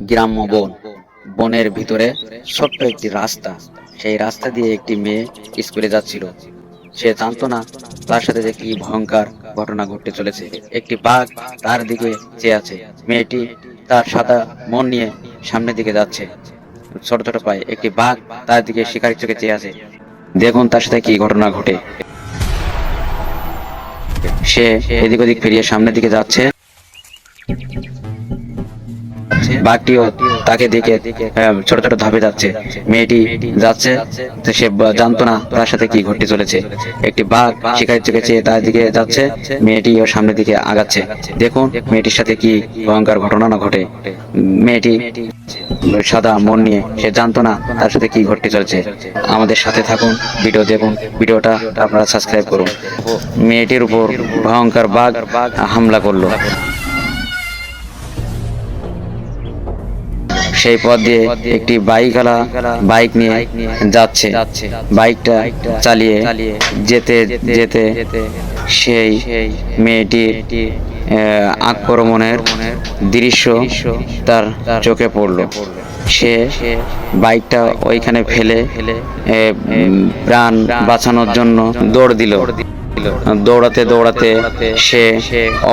গ্রাম্য বন, বনের ভিতরে ছোট্ট একটি রাস্তা। সেই রাস্তা দিয়ে একটি মেয়ে স্কুলে যাচ্ছিল। সে জানতো না তার সাথে যে কি ভয়ঙ্কর ঘটনা ঘটতে চলেছে। একটি বাঘ তার দিকে চেয়ে আছে। মেয়েটি তার সাদা মন নিয়ে সামনের দিকে যাচ্ছে। ছোট ছোট পায়ে একটি বাঘ তার দিকে শিকারী চোখে চেয়ে আছে। দেখুন তার সাথে কি ঘটনা ঘটে। সে এদিক ওদিক ফিরিয়ে সামনের দিকে যাচ্ছে। বাঘটিও তাকে দেখে ছোট ছোট ধাপে যাচ্ছে। মেয়েটি যাচ্ছে, তো সে জানতো না তার সাথে কি ঘটতে চলেছে। একটি বাঘ শিকারীর চোখে চেয়ে তার দিকে যাচ্ছে, মেয়েটিও সামনের দিকে আগাচ্ছে। দেখুন মেয়েটির সাথে কি ভয়ঙ্কর ঘটনা না ঘটে। মেয়েটি সাদা মন নিয়ে, সে জানতো না তার সাথে কি ঘটতে চলেছে। আমাদের সাথে থাকুন, ভিডিও দেখুন, ভিডিওটা আপনারা সাবস্ক্রাইব করুন। মেয়েটির উপর ভয়ঙ্কর বাঘ হামলা করলো। সেই পথ দিয়ে একটি বাইকওয়ালা বাইক নিয়ে যাচ্ছে। বাইকটা চালিয়ে যেতে যেতে সেই মেয়েটির আক্রমণের দৃশ্য তার চোখে পড়লো। সে বাইকটা ওইখানে ফেলে প্রাণ বাঁচানোর জন্য দৌড় দিল। দৌড়াতে দৌড়াতে সে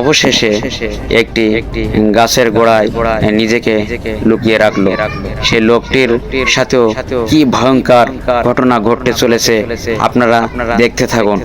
অবশেষে একটি গাছের গোড়ায় নিজেকে লুকিয়ে রাখলো। সে লোকটির সাথেও কি ভয়ঙ্কর ঘটনা ঘটতে চলেছে আপনারা দেখতে থাকুন।